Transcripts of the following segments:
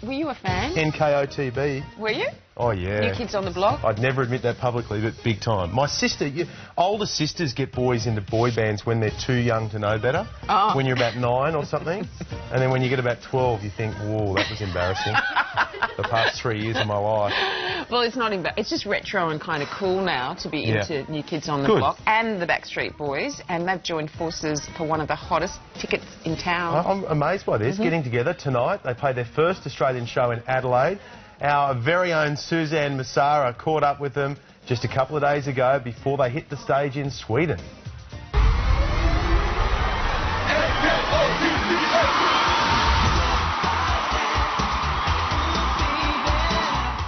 Were you a fan? NKOTB. Were you? Oh, yeah. New Kids on the Block? I'd never admit that publicly, but big time. My sister, older sisters get boys into boy bands when they're too young to know better. Oh. When you're about 9 or something. And then when you get about 12, you think, whoa, that was embarrassing. The past 3 years of my life. Well, it's not embarrassing. It's just retro and kind of cool now to be into New Kids on the Block and the Backstreet Boys, and they've joined forces for one of the hottest tickets in town. I'm amazed by this. Getting together tonight. They play their first Australian show in Adelaide. Our very own Susanne Messara caught up with them just a couple of days ago before they hit the stage in Sweden.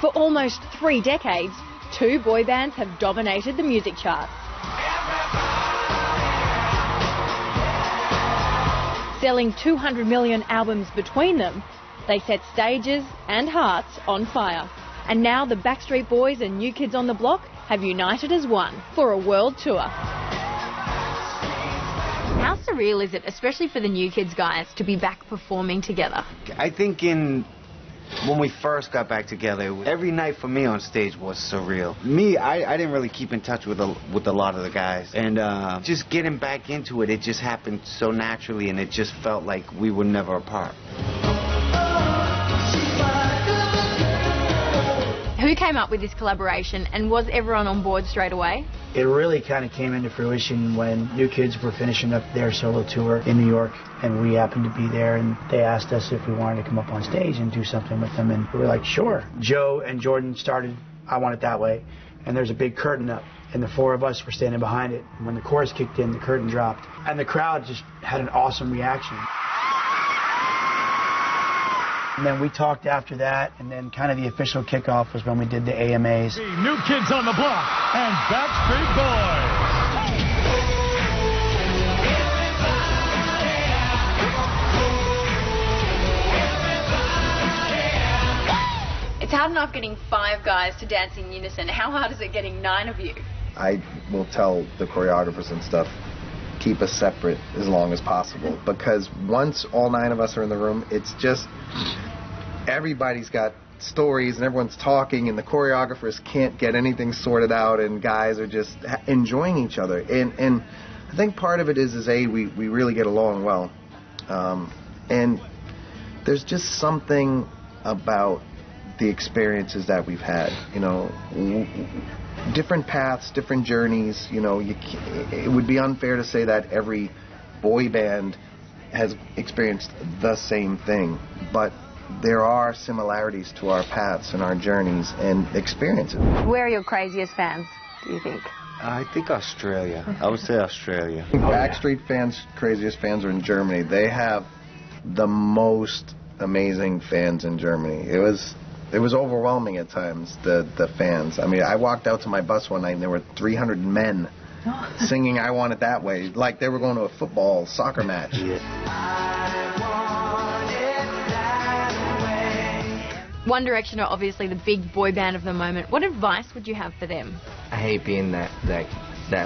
For almost 3 decades, 2 boy bands have dominated the music charts. Selling 200 million albums between them, they set stages and hearts on fire. And now the Backstreet Boys and New Kids on the Block have united as one for a world tour. How surreal is it, especially for the New Kids guys, to be back performing together? I think when we first got back together, every night for me on stage was surreal. I didn't really keep in touch with a lot of the guys. And just getting back into it, it just happened so naturally, and it just felt like we were never apart. Who came up with this collaboration, and was everyone on board straight away? It really kind of came into fruition when New Kids were finishing up their solo tour in New York, and we happened to be there, and they asked us if we wanted to come up on stage and do something with them, and we were like, sure. Joe and Jordan started I Want It That Way, and there's a big curtain up, and the 4 of us were standing behind it. And when the chorus kicked in, the curtain dropped, and the crowd just had an awesome reaction. And then we talked after that, and then kind of the official kickoff was when we did the AMAs. New Kids on the Block and Backstreet Boys. It's hard enough getting 5 guys to dance in unison. How hard is it getting 9 of you? I will tell the choreographers and stuff, keep us separate as long as possible, because once all 9 of us are in the room, it's just everybody's got stories and everyone's talking, and the choreographers can't get anything sorted out, and guys are just enjoying each other. And I think part of it is we really get along well, and there's just something about the experiences that we've had, you know, different paths, different journeys. You know, it would be unfair to say that every boy band has experienced the same thing, but there are similarities to our paths and our journeys and experiences. Where are your craziest fans, do you think? I think Australia. I would say Australia. Backstreet fans, craziest fans are in Germany. They have the most amazing fans in Germany. It was overwhelming at times, the fans. I mean, I walked out to my bus one night and there were 300 men singing I Want It That Way, like they were going to a soccer match. One Direction are obviously the big boy band of the moment. What advice would you have for them? I hate being that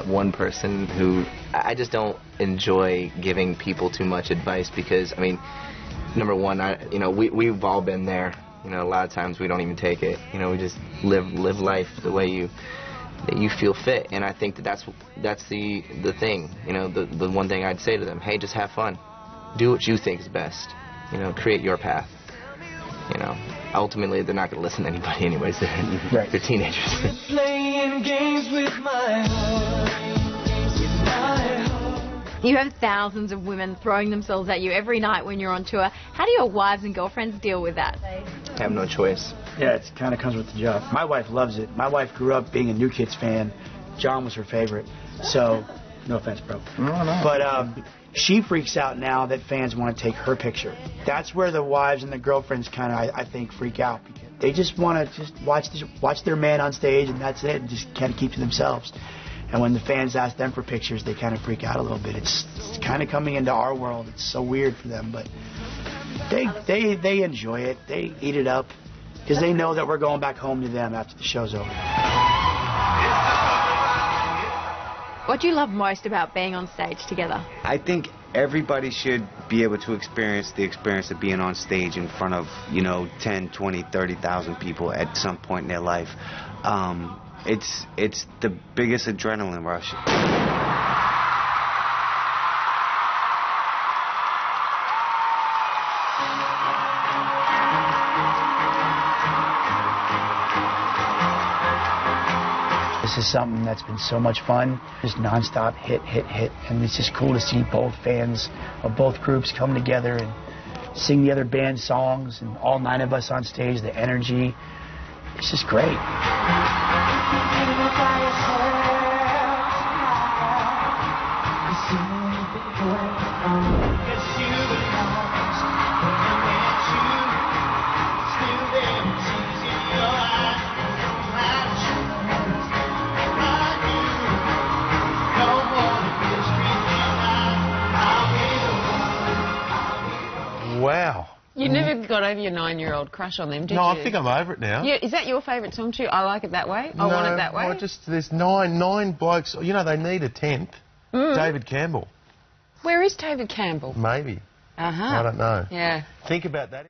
one person who... I just don't enjoy giving people too much advice because, I mean, number one, we've all been there. You know, a lot of times we don't even take it. You know, we just live life the way you feel fit. And I think that's the thing. You know, the one thing I'd say to them, hey, just have fun. Do what you think is best. You know, create your path. You know, ultimately they're not going to listen to anybody anyways. They're teenagers. Playing games with my heart. You have thousands of women throwing themselves at you every night when you're on tour. How do your wives and girlfriends deal with that? I have no choice. Yeah, it kind of comes with the job. My wife loves it. My wife grew up being a New Kids fan. John was her favorite. So, no offense, bro. No. But she freaks out now that fans want to take her picture. That's where the wives and the girlfriends kind of, I think, freak out. Because they just want to just watch their man on stage, and that's it, and just kind of keep to themselves. And when the fans ask them for pictures, they kind of freak out a little bit. It's kind of coming into our world. It's so weird for them, but they enjoy it. They eat it up because they know that we're going back home to them after the show's over. What do you love most about being on stage together? I think everybody should be able to experience the experience of being on stage in front of, 10, 20, 30,000 people at some point in their life. It's the biggest adrenaline rush. This is something that's been so much fun, just nonstop hit, and it's just cool to see both fans of both groups come together and sing the other band's songs, and all 9 of us on stage, the energy, it's just great. Wow. You never got over your 9-year-old crush on them, did you? No, I think I'm over it now. Yeah, is that your favourite song too? I like it that way. I want it that way. There's nine blokes. You know, they need a 10th. David Campbell. Where is David Campbell? Maybe. Uh-huh. I don't know. Yeah. Think about that.